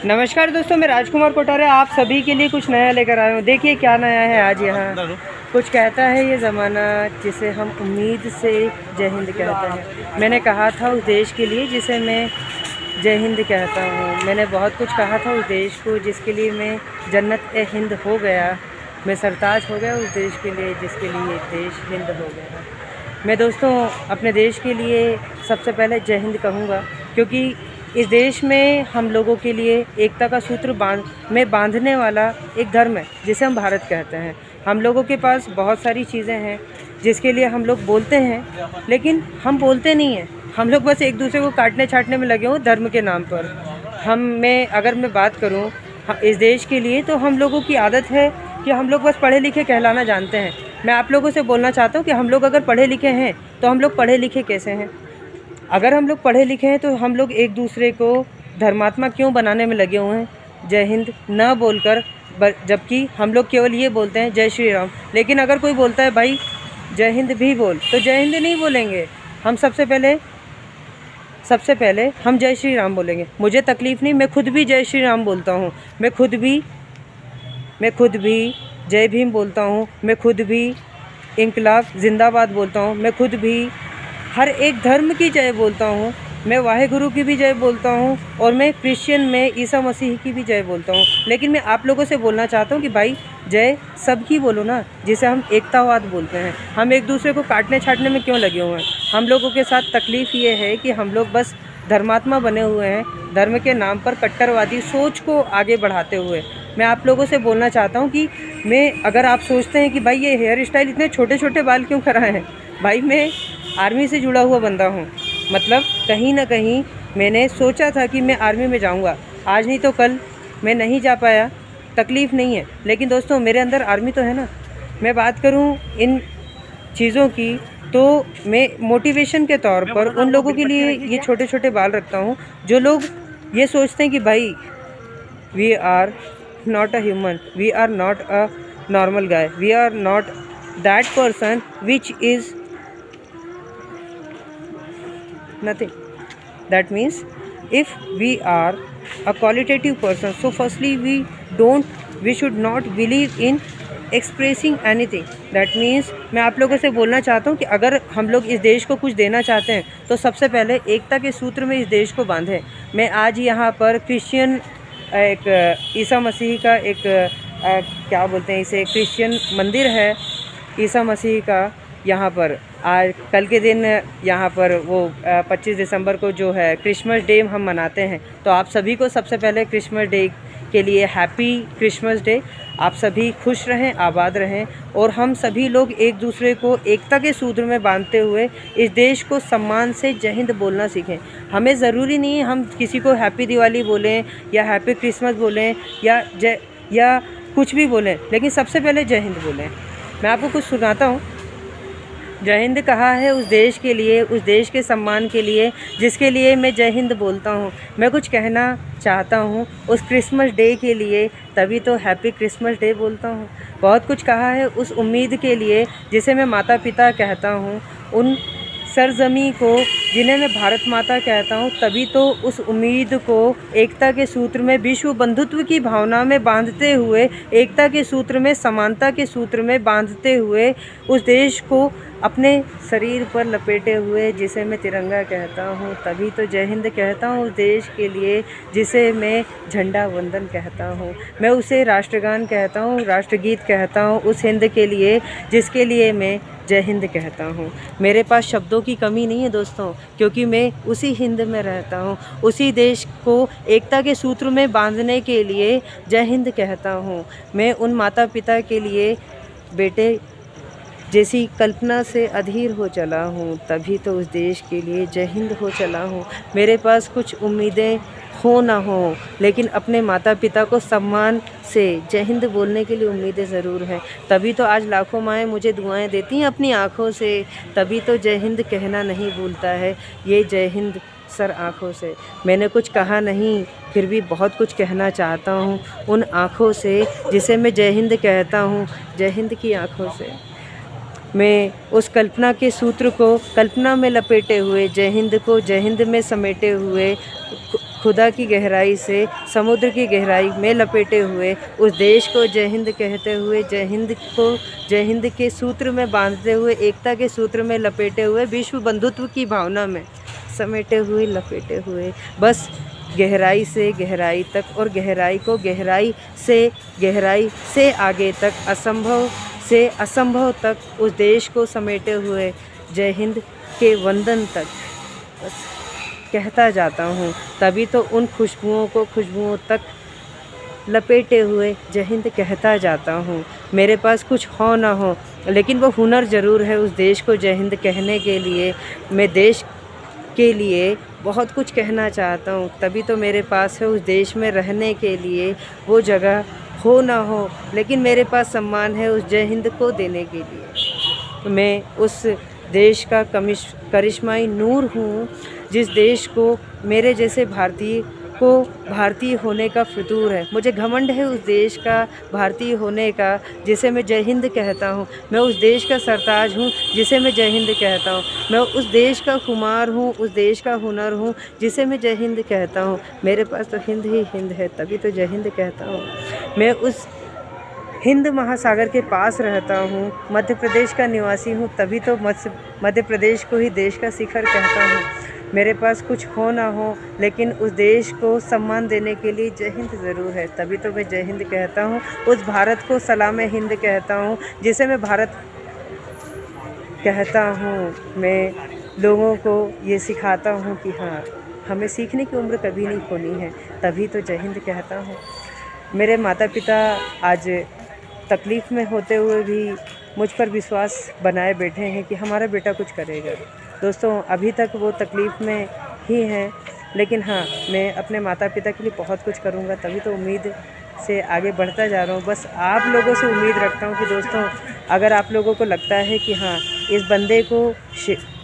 नमस्कार दोस्तों, मैं राजकुमार कोटारे आप सभी के लिए कुछ नया लेकर आया हूँ। देखिए क्या नया है आज यहाँ। कुछ कहता है ये ज़माना जिसे हम उम्मीद से जय हिंद कहते हैं। मैंने कहा था उस देश के लिए जिसे मैं जय हिंद कहता हूँ। मैंने बहुत कुछ कहा था उस देश को जिसके लिए मैं जन्नत ए हिंद हो गया। मैं सरताज हो गया उस देश के लिए जिसके लिए देश हिंद हो गया। मैं दोस्तों अपने देश के लिए सबसे पहले जय हिंद कहूँगा, क्योंकि इस देश में हम लोगों के लिए एकता का सूत्र बांधने वाला एक धर्म है जिसे हम भारत कहते हैं। हम लोगों के पास बहुत सारी चीज़ें हैं जिसके लिए हम लोग बोलते हैं, लेकिन हम बोलते नहीं हैं। हम लोग बस एक दूसरे को काटने छाटने में लगे हों धर्म के नाम पर। अगर मैं बात करूं इस देश के लिए, तो हम लोगों की आदत है कि हम लोग बस पढ़े लिखे कहलाना जानते हैं। मैं आप लोगों से बोलना चाहता हूं कि हम लोग अगर पढ़े लिखे हैं तो हम लोग पढ़े लिखे कैसे हैं? अगर हम लोग पढ़े लिखे हैं तो हम लोग एक दूसरे को धर्मात्मा क्यों बनाने में लगे हुए हैं जय हिंद न बोलकर, जबकि हम लोग केवल ये बोलते हैं जय श्री राम। लेकिन अगर कोई बोलता है भाई जय हिंद भी बोल, तो जय हिंद नहीं बोलेंगे हम। सबसे पहले हम जय श्री राम बोलेंगे। मुझे तकलीफ़ नहीं, मैं खुद भी जय श्री राम बोलता हूँ। मैं खुद भी जय भीम बोलता हूँ। मैं खुद भी इंकलाब जिंदाबाद बोलता हूँ। मैं खुद भी हर एक धर्म की जय बोलता हूँ। मैं वाहेगुरु की भी जय बोलता हूँ और मैं क्रिश्चियन में ईसा मसीह की भी जय बोलता हूँ। लेकिन मैं आप लोगों से बोलना चाहता हूँ कि भाई जय सबकी बोलो ना, जिसे हम एकतावाद बोलते हैं। हम एक दूसरे को काटने छाटने में क्यों लगे हुए हैं? हम लोगों के साथ तकलीफ़ ये है कि हम लोग बस धर्मात्मा बने हुए हैं, धर्म के नाम पर कट्टरवादी सोच को आगे बढ़ाते हुए। मैं आप लोगों से बोलना चाहता हूँ कि अगर आप सोचते हैं कि भाई ये हेयर स्टाइल इतने छोटे छोटे बाल क्यों कराए हैं, भाई मैं आर्मी से जुड़ा हुआ बंदा हूँ। मतलब कहीं ना कहीं मैंने सोचा था कि मैं आर्मी में जाऊँगा, आज नहीं तो कल। मैं नहीं जा पाया, तकलीफ़ नहीं है, लेकिन दोस्तों मेरे अंदर आर्मी तो है ना। मैं बात करूँ इन चीज़ों की तो मैं मोटिवेशन के तौर पर उन लोगों के लिए ये छोटे छोटे बाल रखता हूँ जो लोग ये सोचते हैं कि भाई we are not a human, we are not a normal guy, we are not that person which is nothing. That means if we are a qualitative person, so firstly we should not believe in expressing anything. That means मैं आप लोगों से बोलना चाहता हूँ कि अगर हम लोग इस देश को कुछ देना चाहते हैं तो सबसे पहले एकता के सूत्र में इस देश को बांधें। मैं आज यहाँ पर क्रिश्चियन एक ईसा मसीह का एक क्या बोलते हैं इसे, क्रिश्चियन मंदिर है ईसा मसीह का। यहाँ पर आज कल के दिन यहाँ पर वो 25 दिसंबर को जो है क्रिसमस डे हम मनाते हैं। तो आप सभी को सबसे पहले क्रिसमस डे के लिए हैप्पी क्रिसमस डे। आप सभी खुश रहें, आबाद रहें और हम सभी लोग एक दूसरे को एकता के सूत्र में बांधते हुए इस देश को सम्मान से जय हिंद बोलना सीखें। हमें ज़रूरी नहीं है हम किसी को हैप्पी दिवाली बोलें या हैप्पी क्रिसमस बोलें या कुछ भी बोलें, लेकिन सबसे पहले जय हिंद बोलें। मैं आपको कुछ सुनाता हूँ। जय हिंद कहा है उस देश के लिए, उस देश के सम्मान के लिए जिसके लिए मैं जय हिंद बोलता हूँ। मैं कुछ कहना चाहता हूँ उस क्रिसमस डे के लिए, तभी तो हैप्पी क्रिसमस डे बोलता हूँ। बहुत कुछ कहा है उस उम्मीद के लिए जिसे मैं माता पिता कहता हूँ, उन सरजमी को जिन्हें मैं भारत माता कहता हूँ। तभी तो उस उम्मीद को एकता के सूत्र में, विश्व बंधुत्व की भावना में बांधते हुए, एकता के सूत्र में, समानता के सूत्र में बांधते हुए उस देश को अपने शरीर पर लपेटे हुए जिसे मैं तिरंगा कहता हूँ, तभी तो जय हिंद कहता हूँ उस देश के लिए जिसे मैं झंडा वंदन कहता हूँ। मैं उसे राष्ट्रगान कहता हूँ, राष्ट्रगीत कहता हूँ उस हिंद के लिए जिसके लिए मैं जय हिंद कहता हूँ। मेरे पास शब्दों की कमी नहीं है दोस्तों, क्योंकि मैं उसी हिंद में रहता हूँ। उसी देश को एकता के सूत्र में बांधने के लिए जय हिंद कहता हूँ। मैं उन माता पिता के लिए बेटे जैसी कल्पना से अधीर हो चला हूँ, तभी तो उस देश के लिए जय हिंद हो चला हूँ। मेरे पास कुछ उम्मीदें हो ना हो, लेकिन अपने माता पिता को सम्मान से जय हिंद बोलने के लिए उम्मीदें ज़रूर हैं। तभी तो आज लाखों माएँ मुझे दुआएं देती हैं अपनी आँखों से। तभी तो जय हिंद कहना नहीं भूलता है ये जय हिंद सर आँखों से। मैंने कुछ कहा नहीं, फिर भी बहुत कुछ कहना चाहता हूँ उन आँखों से जिसे मैं जय हिंद कहता हूँ, जय हिंद की आँखों से। मैं उस कल्पना के सूत्र को कल्पना में लपेटे हुए, जय हिंद को जय हिंद में समेटे हुए खुदा की गहराई से समुद्र की गहराई में लपेटे हुए उस देश को जय हिंद कहते हुए, जय हिंद को जय हिंद के सूत्र में बांधते हुए, एकता के सूत्र में लपेटे हुए, विश्व बंधुत्व की भावना में समेटे हुए, लपेटे हुए, बस गहराई से गहराई तक और गहराई को गहराई से आगे तक, असंभव से असंभव तक उस देश को समेटे हुए जय हिंद के वंदन तक बस कहता जाता हूँ। तभी तो उन खुशबुओं तक लपेटे हुए जय हिंद कहता जाता हूँ। मेरे पास कुछ हो ना हो, लेकिन वो हुनर ज़रूर है उस देश को जय हिंद कहने के लिए। मैं देश के लिए बहुत कुछ कहना चाहता हूँ, तभी तो मेरे पास है उस देश में रहने के लिए वो जगह हो ना हो, लेकिन मेरे पास सम्मान है उस जय हिंद को देने के लिए। मैं उस देश का करिश्माई नूर हूँ, जिस देश को मेरे जैसे भारतीय को भारतीय होने का फितूर है। मुझे घमंड है उस देश का भारतीय होने का, जिसे मैं जय हिंद कहता हूँ। मैं उस देश का सरताज हूँ, जिसे मैं जय हिंद कहता हूँ। मैं उस देश का खुमार हूँ, उस देश का हुनर हूँ, जिसे मैं जय हिंद कहता हूँ। मेरे पास तो हिंद ही हिंद है, तभी तो जय हिंद कहता हूँ। मैं उस हिंद महासागर के पास रहता हूँ, मध्य प्रदेश का निवासी हूँ, तभी तो मध्य प्रदेश को ही देश का शिखर कहता हूँ। मेरे पास कुछ हो ना हो, लेकिन उस देश को सम्मान देने के लिए जय हिंद ज़रूर है, तभी तो मैं जय हिंद कहता हूँ। उस भारत को सलाम हिंद कहता हूँ, जिसे मैं भारत कहता हूँ। मैं लोगों को ये सिखाता हूँ कि हाँ, हमें सीखने की उम्र कभी नहीं खोनी है, तभी तो जय हिंद कहता हूँ। मेरे माता पिता आज तकलीफ़ में होते हुए भी मुझ पर विश्वास बनाए बैठे हैं कि हमारा बेटा कुछ करेगा। दोस्तों, अभी तक वो तकलीफ़ में ही हैं, लेकिन हाँ, मैं अपने माता पिता के लिए बहुत कुछ करूँगा, तभी तो उम्मीद से आगे बढ़ता जा रहा हूँ। बस आप लोगों से उम्मीद रखता हूँ कि दोस्तों, अगर आप लोगों को लगता है कि हाँ, इस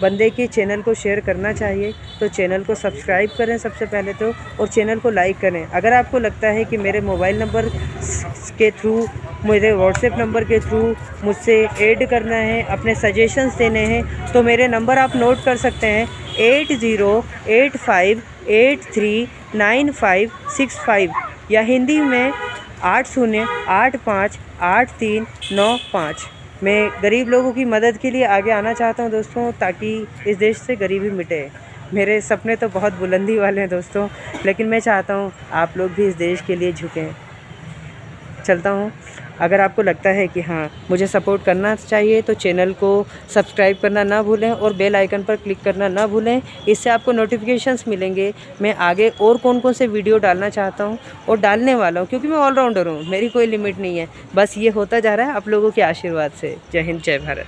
बंदे के चैनल को शेयर करना चाहिए, तो चैनल को सब्सक्राइब करें सबसे पहले तो, और चैनल को लाइक करें। अगर आपको लगता है कि मेरे मोबाइल नंबर के थ्रू, मेरे व्हाट्सएप नंबर के थ्रू मुझसे ऐड करना है, अपने सजेशंस देने हैं, तो मेरे नंबर आप नोट कर सकते हैं 8085839565 या हिंदी में 80858395। मैं गरीब लोगों की मदद के लिए आगे आना चाहता हूं दोस्तों, ताकि इस देश से गरीबी मिटे। मेरे सपने तो बहुत बुलंदी वाले हैं दोस्तों, लेकिन मैं चाहता हूं आप लोग भी इस देश के लिए झुकें। चलता हूँ। अगर आपको लगता है कि हाँ, मुझे सपोर्ट करना चाहिए, तो चैनल को सब्सक्राइब करना ना भूलें और बेल आइकन पर क्लिक करना ना भूलें। इससे आपको नोटिफिकेशंस मिलेंगे मैं आगे और कौन से वीडियो डालना चाहता हूँ और डालने वाला हूँ, क्योंकि मैं ऑलराउंडर हूँ, मेरी कोई लिमिट नहीं है। बस ये होता जा रहा है आप लोगों के आशीर्वाद से। जय हिंद, जय भारत।